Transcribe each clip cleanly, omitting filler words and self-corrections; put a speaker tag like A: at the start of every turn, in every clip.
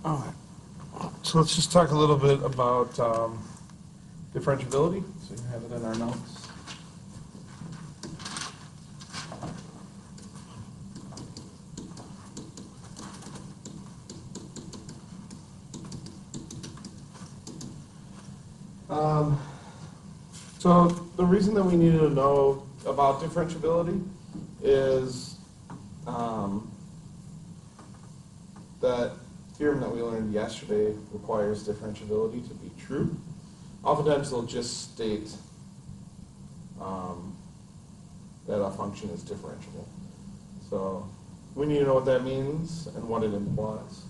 A: All right. So let's just talk a little bit about differentiability. So you have it in our notes. So the reason that we needed to know about differentiability is that theorem that we learned yesterday requires differentiability to be true. Oftentimes they'll just state that a function is differentiable. So we need to know what that means and what it implies.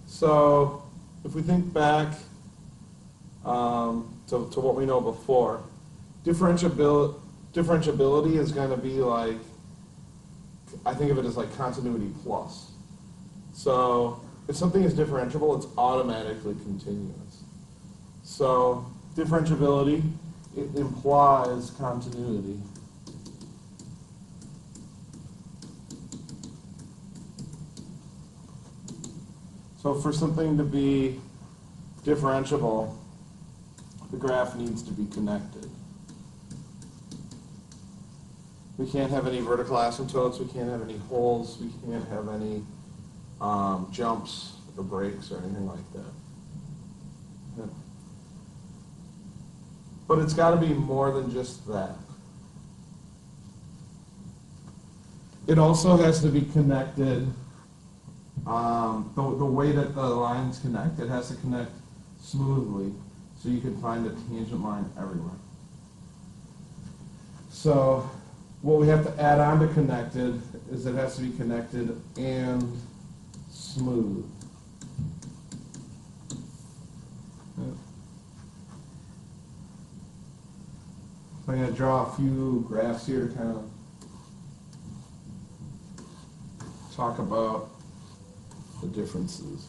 A: So if we think back to what we know before, differentiability is going to be like, I think of it as like continuity plus. So if something is differentiable, it's automatically continuous. So differentiability, it implies continuity. So for something to be differentiable, the graph needs to be connected. We can't have any vertical asymptotes, we can't have any holes, we can't have any jumps or breaks or anything like that. Yeah. But it's got to be more than just that. It also has to be connected, the way that the lines connect, it has to connect smoothly so you can find a tangent line everywhere. So what we have to add on to connected is it has to be connected and smooth. Yeah. So I'm going to draw a few graphs here to kind of talk about the differences.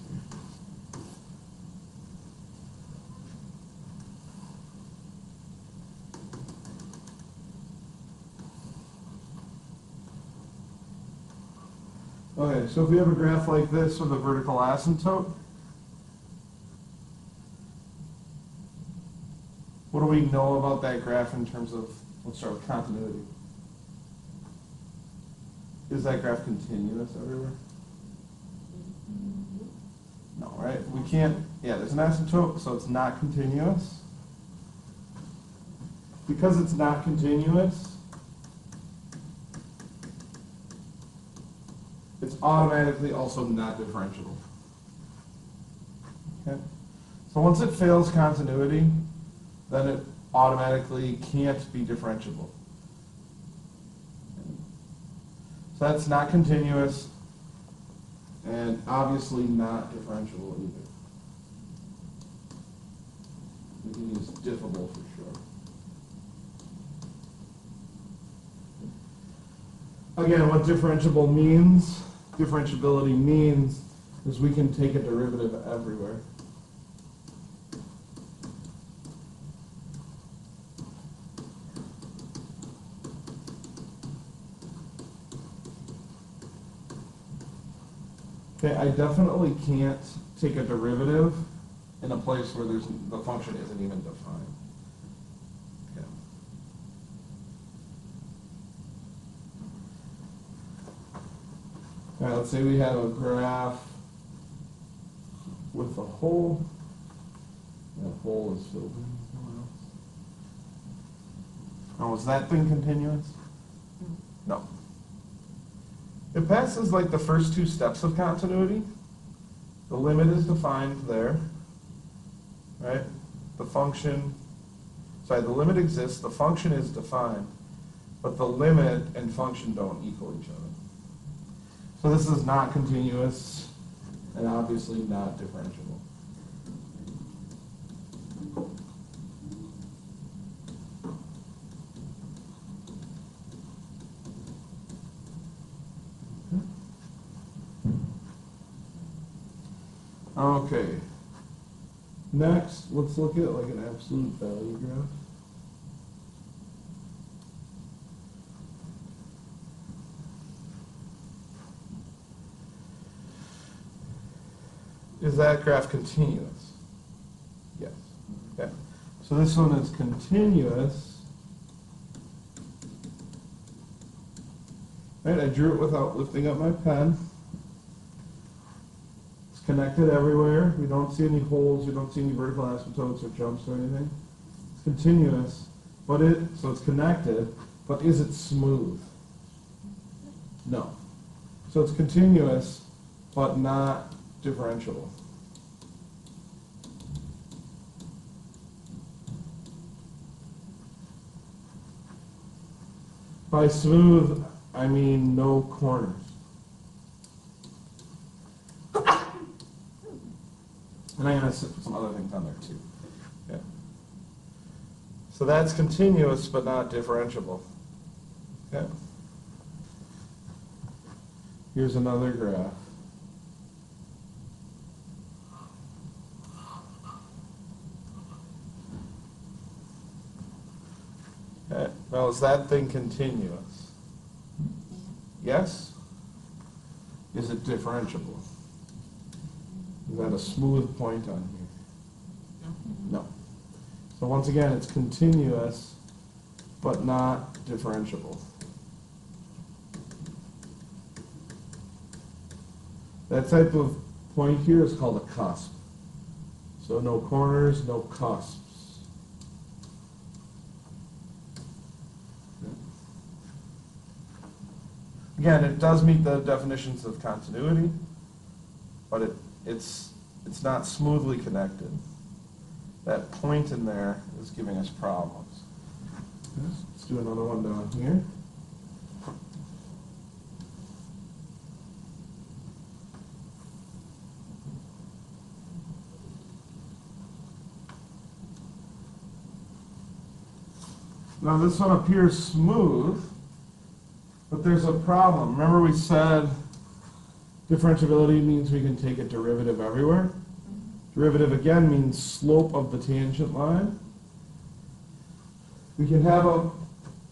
A: Okay, so if we have a graph like this with a vertical asymptote, what do we know about that graph in terms of, let's start with continuity. Is that graph continuous everywhere? No, right? We can't, yeah, there's an asymptote, so it's not continuous. Because it's not continuous, it's automatically also not differentiable. Okay? So once it fails continuity, then it automatically can't be differentiable. So that's not continuous and obviously not differentiable either. We can use diffable for sure. Again, what differentiability means is we can take a derivative everywhere. Okay, I definitely can't take a derivative in a place where the function isn't even defined. Okay. All right, let's say we have a graph with a hole. That hole is filled in somewhere else. Now, was that thing continuous? No. It passes like the first two steps of continuity. The limit is defined there, right? The limit exists, the function is defined, but the limit and function don't equal each other. So this is not continuous and obviously not differentiable. Okay. Next, let's look at like an absolute value graph. is that graph continuous? Yes. Okay. So this one is continuous. Right, I drew it without lifting up my pen. It's connected everywhere. We don't see any holes, we don't see any vertical asymptotes or jumps or anything. It's continuous, but so it's connected, but is it smooth? No. So it's continuous, but not differentiable. By smooth, I mean no corners. And I'm going to put some other things on there too. Yeah. So that's continuous, but not differentiable. Okay. Here's another graph. Okay. Now, is that thing continuous? Yes? Is it differentiable? Is that a smooth point on here? No. So once again, it's continuous, but not differentiable. That type of point here is called a cusp. So no corners, no cusps. Again, it does meet the definitions of continuity, but it's not smoothly connected. That point in there is giving us problems. Let's do another one down here. Now this one appears smooth, but there's a problem. Remember we said differentiability means we can take a derivative everywhere. Derivative again means slope of the tangent line. We can have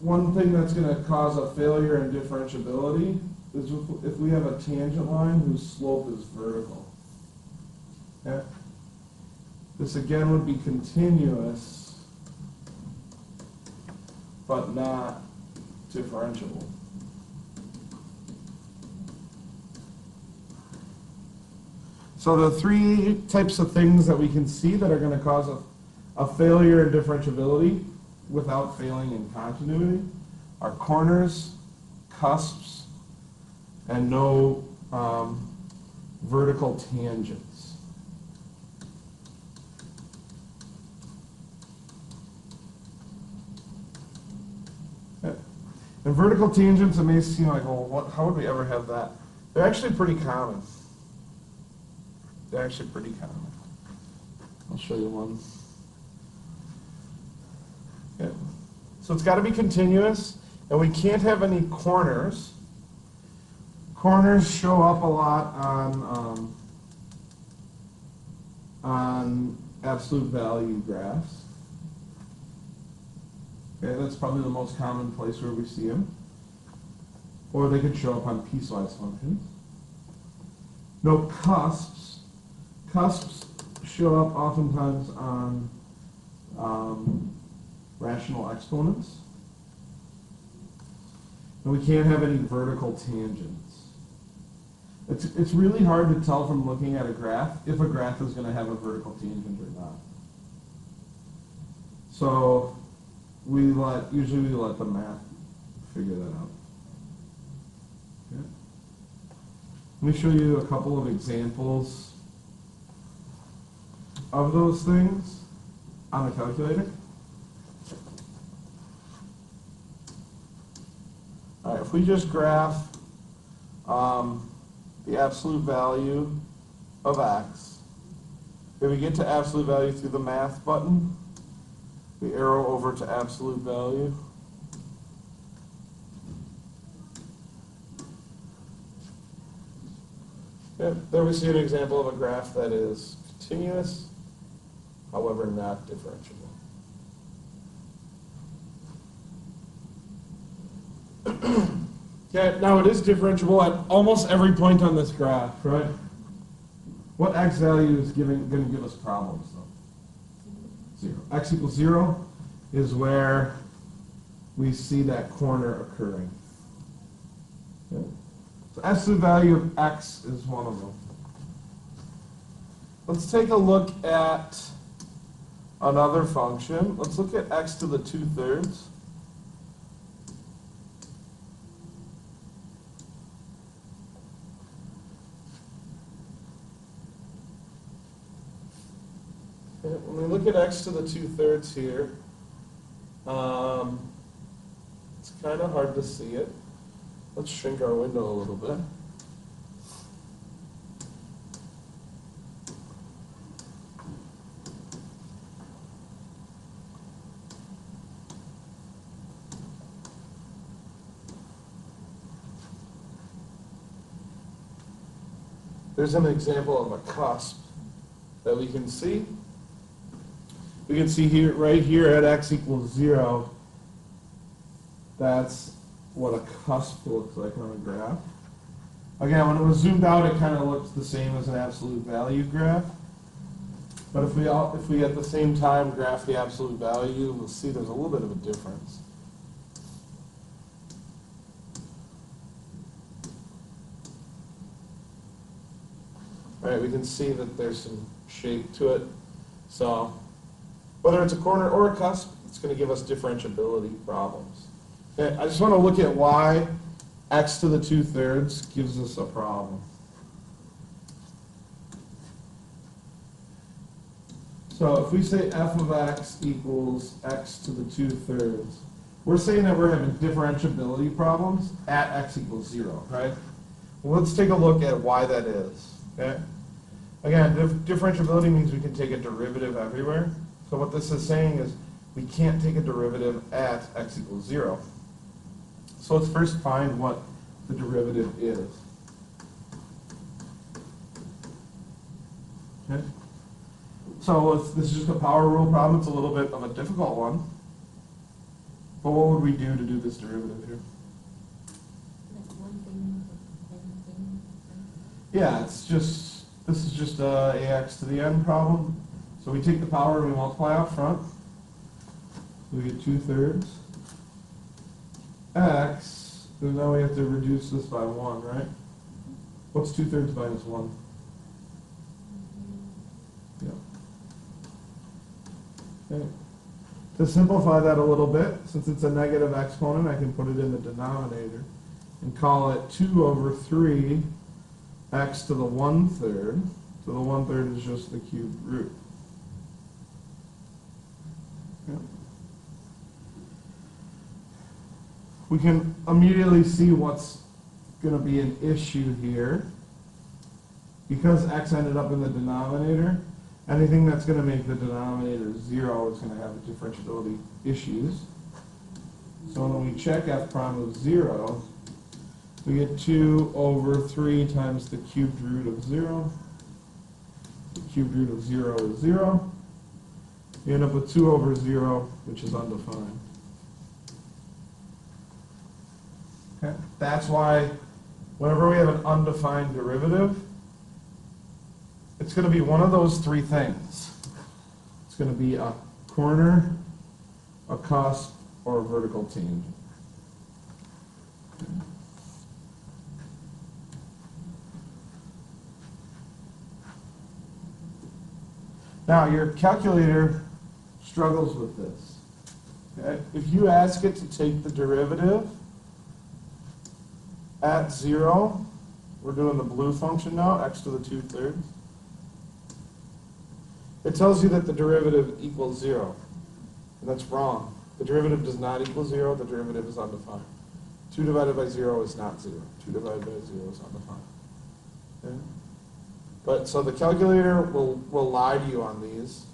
A: one thing that's going to cause a failure in differentiability is if we have a tangent line whose slope is vertical. Okay? This again would be continuous, but not differentiable. So the three types of things that we can see that are going to cause a failure in differentiability without failing in continuity are corners, cusps, and no vertical tangents. Okay. And vertical tangents, it may seem like, well, how would we ever have that? They're actually pretty common. They're actually pretty common. I'll show you one. Okay. So it's got to be continuous, and we can't have any corners. Corners show up a lot on absolute value graphs. Okay, that's probably the most common place where we see them. Or they could show up on piecewise functions. No cusps. Cusps show up oftentimes on rational exponents. And we can't have any vertical tangents. It's really hard to tell from looking at a graph if a graph is going to have a vertical tangent or not. So usually we let the math figure that out. Okay. Let me show you a couple of examples of those things on a calculator. All right, if we just graph the absolute value of x, if we get to absolute value through the math button, we arrow over to absolute value. Okay, there we see an example of a graph that is continuous, however not differentiable. Okay, now it is differentiable at almost every point on this graph, right? What x value is going to give us problems, though? 0. X equals 0 is where we see that corner occurring. Okay. So absolute value of x is one of them. Let's take a look at another function. Let's look at x to the 2/3. When we look at x to the 2/3 here, it's kind of hard to see it. Let's shrink our window a little bit. There's an example of a cusp that we can see. We can see here, right here at x equals 0, that's what a cusp looks like on a graph. Again, when it was zoomed out, it kind of looks the same as an absolute value graph. But if we at the same time graph the absolute value, we'll see there's a little bit of a difference. All right, we can see that there's some shape to it. So whether it's a corner or a cusp, it's going to give us differentiability problems. Okay, I just want to look at why x to the 2/3 gives us a problem. So if we say f of x equals x to the 2/3, we're saying that we're having differentiability problems at x equals 0, right? Well, let's take a look at why that is. Okay? Again, differentiability means we can take a derivative everywhere. So what this is saying is we can't take a derivative at x equals 0. So let's first find what the derivative is. Okay? So this is just a power rule problem. It's a little bit of a difficult one. But what would we do to do this derivative here? Yeah, this is just a ax to the n problem. So we take the power and we multiply out front. We get 2/3 x, and now we have to reduce this by 1, right? What's 2/3 minus 1? Yeah. Okay. To simplify that a little bit, since it's a negative exponent, I can put it in the denominator and call it 2 over 3 x to the 1/3. So the 1/3 is just the cubed root. Okay. We can immediately see what's going to be an issue here. Because x ended up in the denominator, anything that's going to make the denominator 0 is going to have differentiability issues. So when we check f prime of 0, we get 2 over 3 times the cubed root of 0. The cubed root of 0 is 0. You end up with 2 over 0, which is undefined. Okay? That's why whenever we have an undefined derivative, it's going to be one of those three things. It's going to be a corner, a cusp, or a vertical tangent. Okay. Now, your calculator struggles with this. Okay? If you ask it to take the derivative at 0, we're doing the blue function now, x to the 2/3. It tells you that the derivative equals 0. And that's wrong. The derivative does not equal 0. The derivative is undefined. 2 divided by 0 is not 0. 2 divided by 0 is undefined. Okay? But so the calculator will lie to you on these.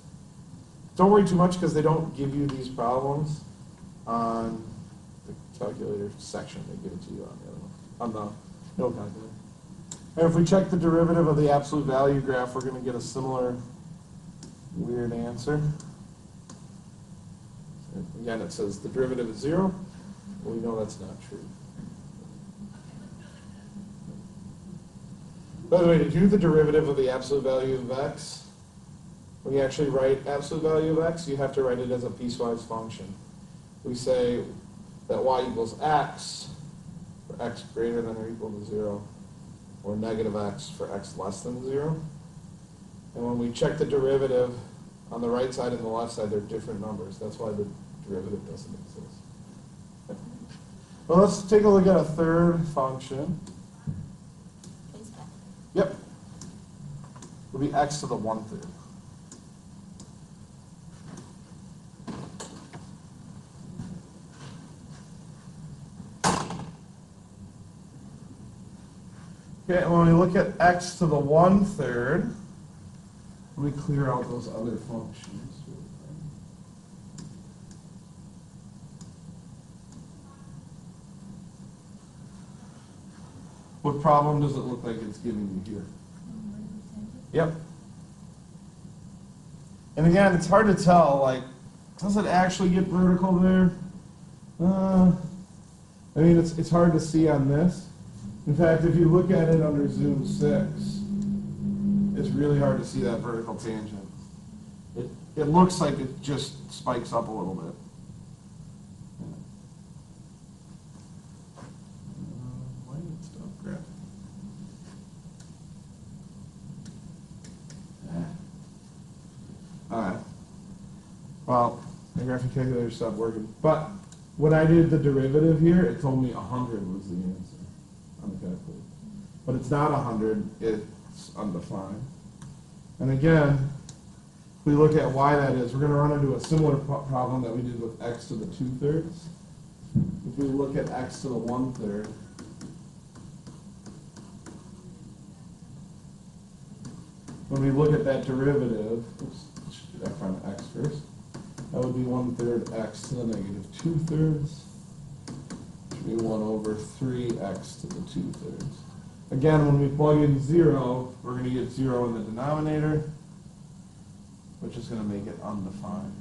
A: Don't worry too much because they don't give you these problems on the calculator section. They give it to you on the other one, on the no calculator. And if we check the derivative of the absolute value graph, we're going to get a similar weird answer. Again, it says the derivative is 0. Well, we know that's not true. By the way, to do the derivative of the absolute value of x, when you actually write absolute value of x, you have to write it as a piecewise function. We say that y equals x for x greater than or equal to 0, or negative x for x less than 0. And when we check the derivative on the right side and the left side, they're different numbers. That's why the derivative doesn't exist. Well, let's take a look at a third function. Yep. It'll be x to the 1/3. Okay, and when we look at x to the 1/3, let me clear out those other functions. What problem does it look like it's giving you here? Yep. And again, it's hard to tell, like, does it actually get vertical there? I mean, it's hard to see on this. In fact, if you look at it under zoom 6, it's really hard to see that vertical tangent. It looks like it just spikes up a little bit. Why did it stop graphing? All right. Well, my graphic calculator stopped working. But when I did the derivative here, it told me 100 was the answer on the calculator. But it's not 100, it's undefined. And again, if we look at why that is, we're going to run into a similar problem that we did with x to the 2/3. If we look at x to the 1/3, when we look at that derivative, oops, should I find x first? That would be 1/3 x to the negative 2/3. Should be 1/3x to the 2/3. Again, when we plug in 0, we're going to get 0 in the denominator, which is going to make it undefined.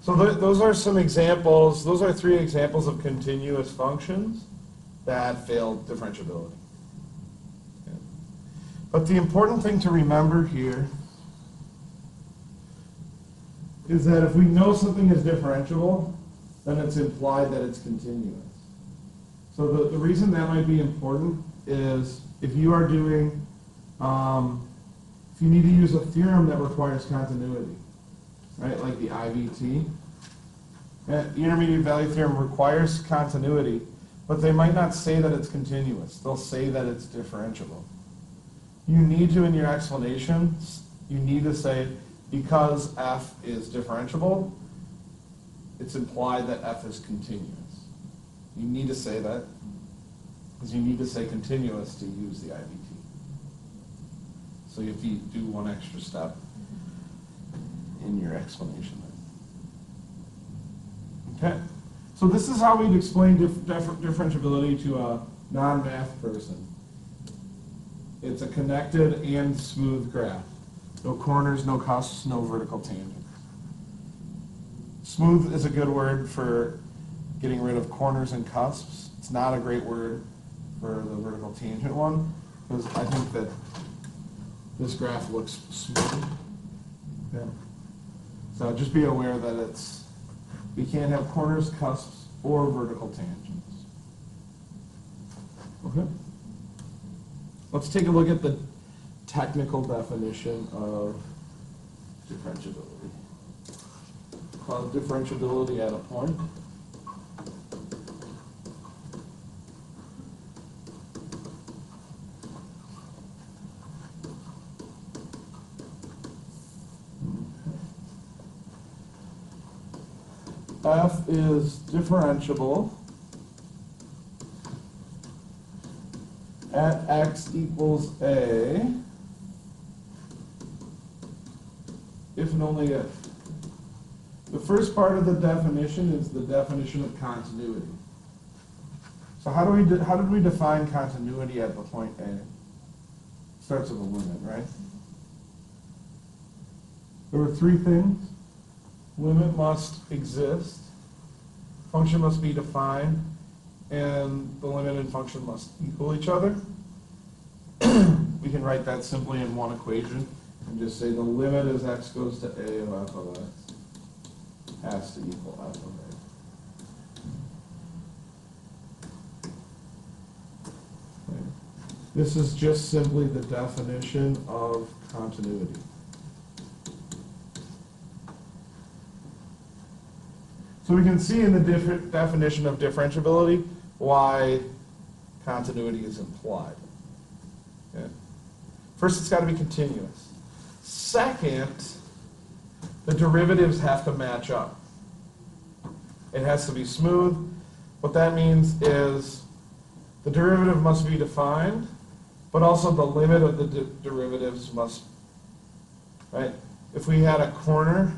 A: So those are some examples. Those are 3 examples of continuous functions that failed differentiability. Okay. But the important thing to remember here is that if we know something is differentiable, then it's implied that it's continuous. So the reason that might be important is if you are doing, if you need to use a theorem that requires continuity, right, like the IVT. The intermediate value theorem requires continuity, but they might not say that it's continuous. They'll say that it's differentiable. You need to, in your explanations, you need to say, because f is differentiable, it's implied that f is continuous. You need to say that, because you need to say continuous to use the IVT. So if you do one extra step in your explanation. Okay, so this is how we'd explain differentiability to a non-math person. It's a connected and smooth graph. No corners, no cusps, no vertical tangents. Smooth is a good word for getting rid of corners and cusps. It's not a great word for the vertical tangent one, because I think that this graph looks smooth. Okay. So just be aware that we can't have corners, cusps, or vertical tangents. Okay. Let's take a look at the technical definition of differentiability. Called differentiability at a point. F is differentiable at x equals a if and only if. The first part of the definition is the definition of continuity. So how did we define continuity at the point A? starts with a limit, right? There were three things. Limit must exist, function must be defined, and the limit and function must equal each other. We can write that simply in one equation and just say the limit as x goes to a of f of x has to equal f of a. Okay. This is just simply the definition of continuity. So we can see in the definition of differentiability why continuity is implied. Okay. First, it's got to be continuous. Second, the derivatives have to match up. It has to be smooth. What that means is the derivative must be defined, but also the limit of the derivatives must, right? If we had a corner,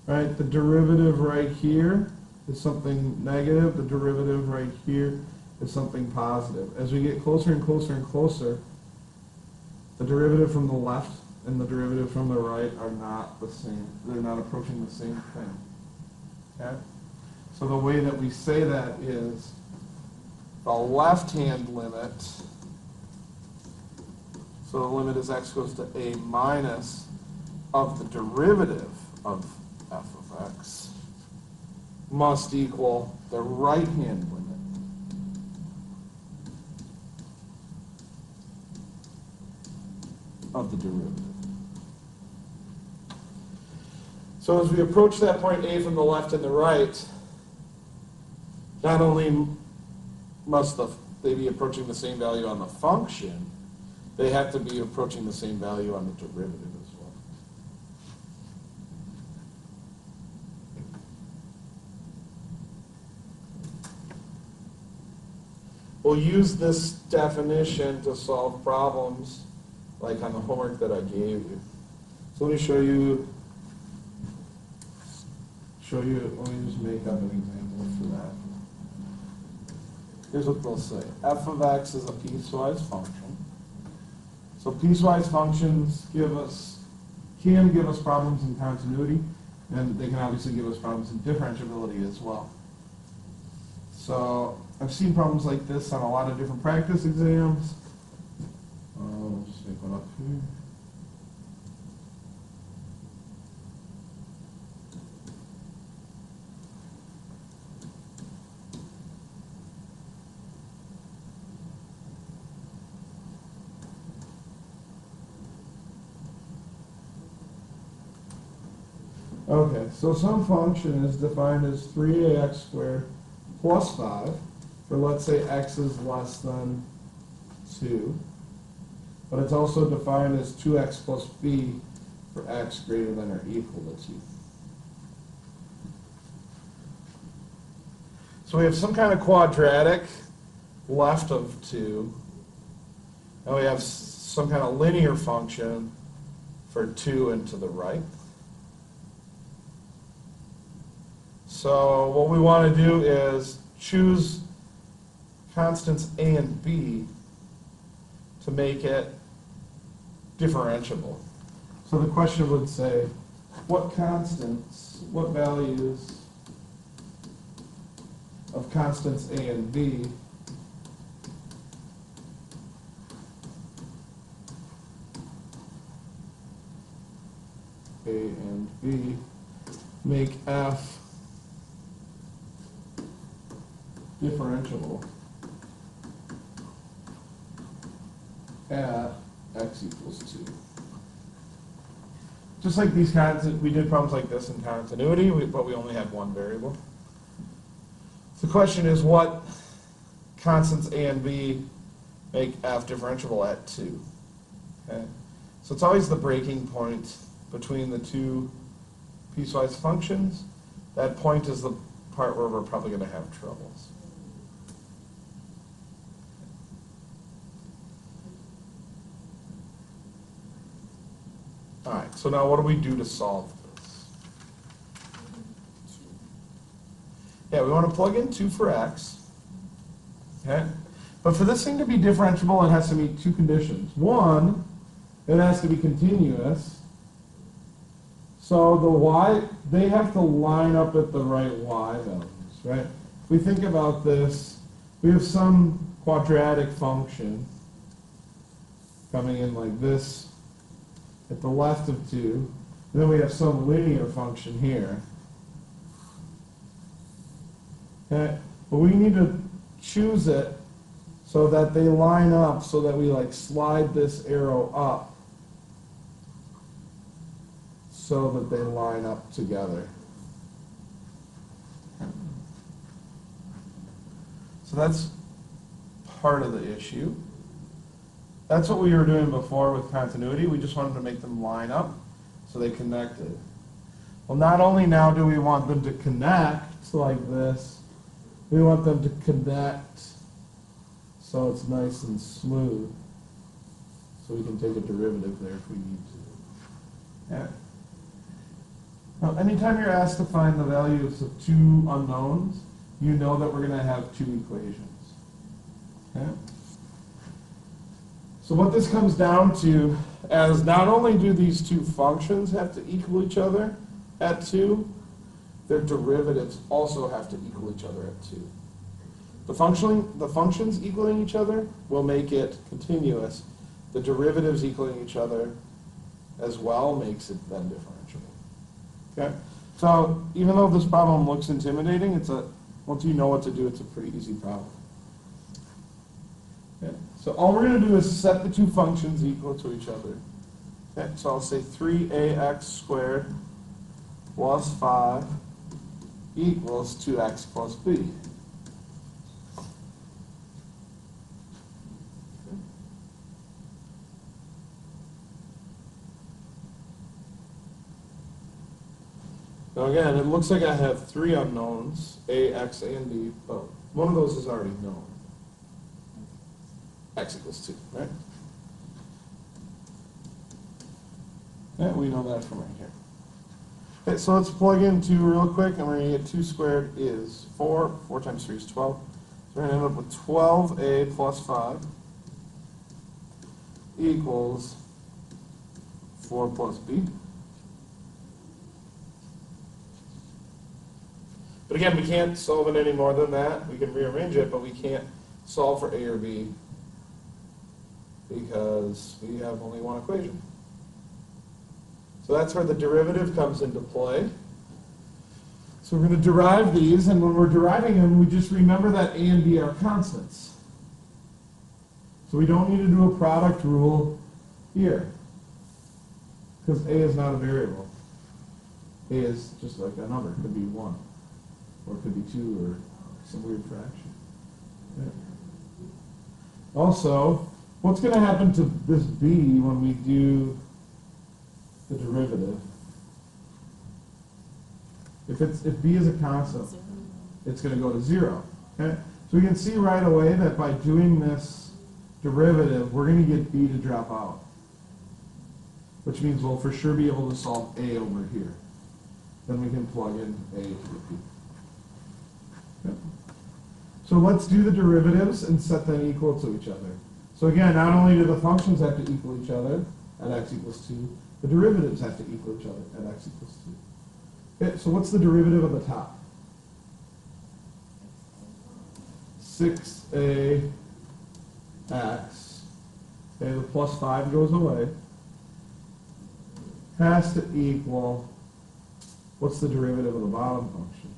A: right, the derivative right here is something negative, the derivative right here is something positive. As we get closer and closer and closer, the derivative from the left and the derivative from the right are not the same. They're not approaching the same thing. Okay? So the way that we say that is the left-hand limit, so the limit as x goes to a minus of the derivative of f of x must equal the right-hand limit of the derivative. So as we approach that point A from the left and the right, not only must they be approaching the same value on the function, they have to be approaching the same value on the derivative as well. We'll use this definition to solve problems like on the homework that I gave you. So let me show you, let me just make up an example for that. Here's what they'll say. F of x is a piecewise function. So piecewise functions can give us problems in continuity, and they can obviously give us problems in differentiability as well. So I've seen problems like this on a lot of different practice exams. I'll just make one up here. Okay, so some function is defined as 3ax squared plus 5 for, let's say, x is less than 2. But it's also defined as 2x plus b for x greater than or equal to 2. So we have some kind of quadratic left of 2, and we have some kind of linear function for 2 and to the right. So what we want to do is choose constants a and b to make it differentiable. So the question would say, what constants, what values of constants a and b make f differentiable at x equals 2. Just like these kinds, we did problems like this in continuity, but we only had one variable. The question is, what constants a and b make f differentiable at 2? Okay? So it's always the breaking point between the two piecewise functions. That point is the part where we're probably going to have troubles. All right, so now what do we do to solve this? Yeah, we want to plug in 2 for x. Okay? But for this thing to be differentiable, it has to meet two conditions. One, it has to be continuous. So the y, they have to line up at the right y values, right? If we think about this, we have some quadratic function coming in like this at the left of 2. And then we have some linear function here. Okay? But we need to choose it so that they line up, so that we like slide this arrow up so that they line up together. So that's part of the issue. That's what we were doing before with continuity. We just wanted to make them line up so they connected. Well, not only now do we want them to connect like this, we want them to connect so it's nice and smooth, so we can take a derivative there if we need to. Yeah. Now, anytime you're asked to find the values of two unknowns, you know that we're going to have two equations. Okay? So what this comes down to is not only do these two functions have to equal each other at 2, their derivatives also have to equal each other at 2. The functions equaling each other will make it continuous. The derivatives equaling each other as well makes it then differentiable. Okay? So even though this problem looks intimidating, once you know what to do, it's a pretty easy problem. Okay? So all we're going to do is set the two functions equal to each other. Okay? So I'll say 3ax squared plus 5 equals 2x plus b. Now again, it looks like I have 3 unknowns, a, x, and b, but one of those is already known. X equals 2, right? Yeah, we know that from right here. Okay, so let's plug in 2 real quick, and we're going to get 2 squared is 4. 4 times 3 is 12. So we're going to end up with 12a plus 5 equals 4 plus b. But again, we can't solve it any more than that. We can rearrange it, but we can't solve for a or b because we have only one equation. So that's where the derivative comes into play. So we're going to derive these, and when we're deriving them, we just remember that a and b are constants. So we don't need to do a product rule here because a is not a variable. A is just like a number. It could be 1. Or it could be 2 or some weird fraction. Yeah. Also, what's going to happen to this b when we do the derivative? If b is a constant, it's going to go to 0. Okay? So we can see right away that by doing this derivative, we're going to get b to drop out. Which means we'll for sure be able to solve a over here. Then we can plug in a to the b. Okay. So let's do the derivatives and set them equal to each other. So again, not only do the functions have to equal each other at x equals 2, the derivatives have to equal each other at x equals 2. Okay, so what's the derivative of the top? 6a x. Okay, the plus 5 goes away. Has to equal, what's the derivative of the bottom function?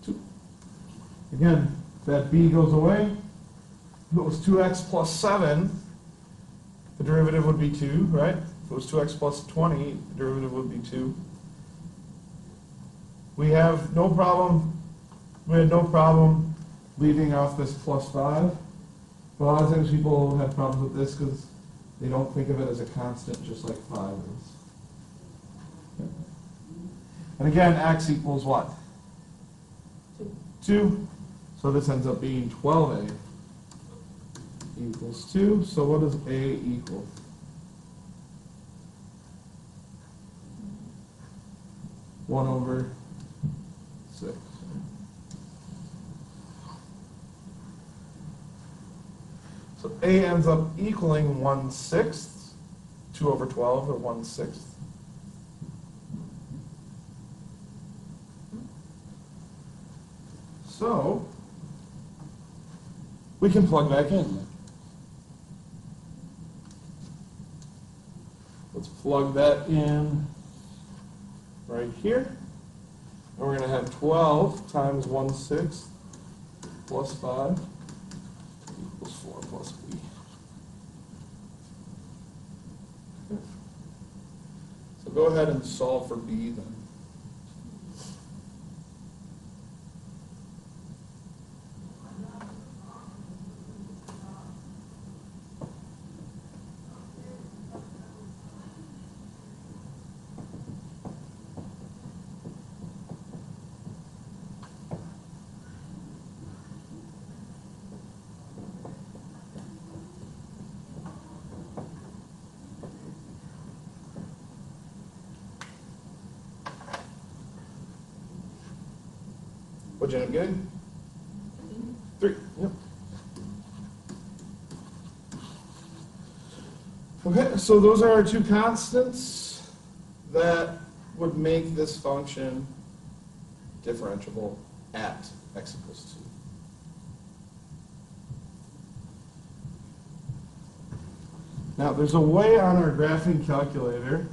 A: 2. Again, that b goes away. If it was 2x plus 7, the derivative would be 2, right? If it was 2x plus 20, the derivative would be 2. We had no problem leaving off this plus 5. But a lot of times people have problems with this because they don't think of it as a constant just like 5 is. Okay. And again, x equals what? 2. So this ends up being 12a equals 2. So what does a equal? (1/6). So A ends up equaling 1/6, 2 over 12, or 1/6. So we can plug back in. Let's plug that in right here. And we're going to have 12 times 1/6 plus 5 equals 4 plus B. Okay. So go ahead and solve for B then. What'd you end up getting? 3. Yep. Okay, so those are our two constants that would make this function differentiable at x equals 2. Now, there's a way on our graphing calculator.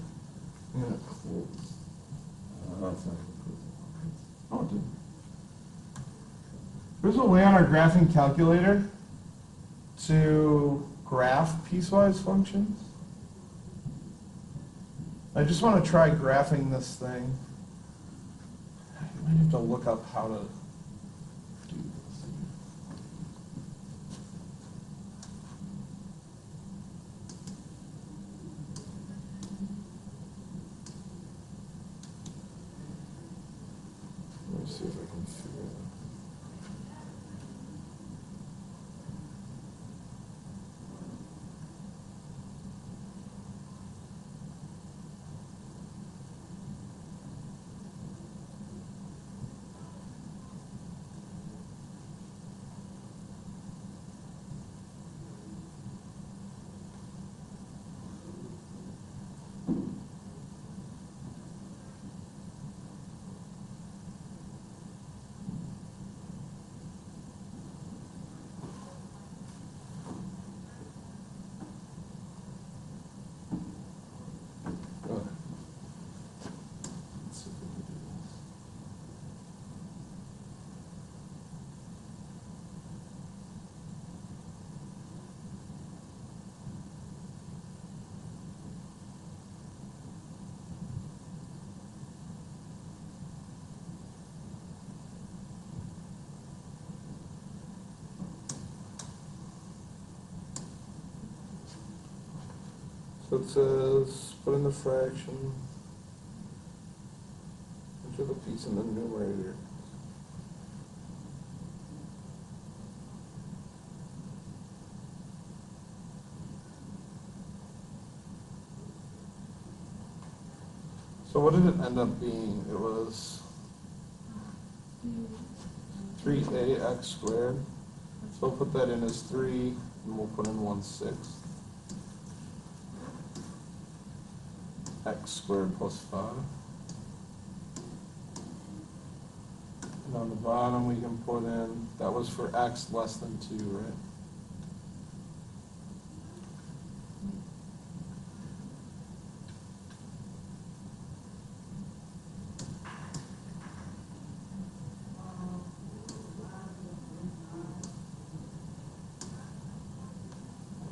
A: I'm going to close. That's not oh, it didn't. There's a way on our graphing calculator to graph piecewise functions. I just want to try graphing this thing. I might have to look up how to do this. Let me see if I can figure it out. So it says, put in the fraction, enter the piece in the numerator. So what did it end up being? It was 3ax squared. So we'll put that in as 3, and we'll put in 1/6. X squared plus 5. And on the bottom we can put in, that was for x less than 2, right?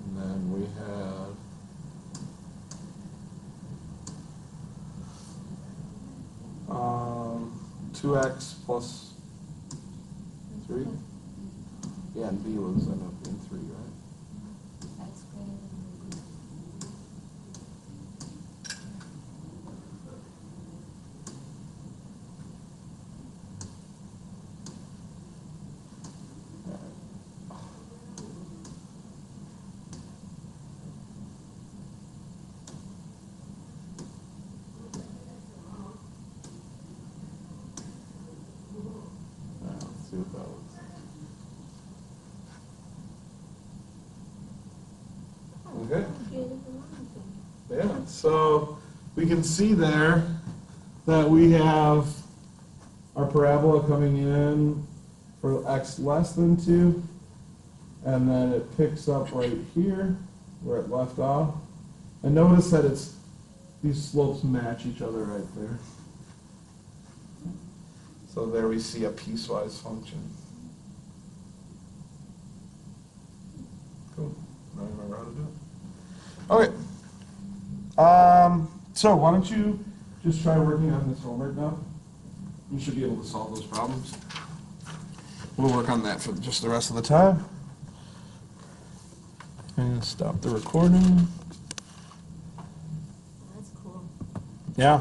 A: And then we had 2x plus 3? Yeah, and b was ended up being 3, right?
B: X squared.
A: Let's see what that was. So we can see there that we have our parabola coming in for x less than 2, and then it picks up right here where it left off. And notice that these slopes match each other right there. So there we see a piecewise function. Cool. Now I remember how to do it. Okay. So why don't you just try working on this homework now? You should be able to solve those problems. We'll work on that for just the rest of the time. And stop the recording.
B: That's cool.
A: Yeah.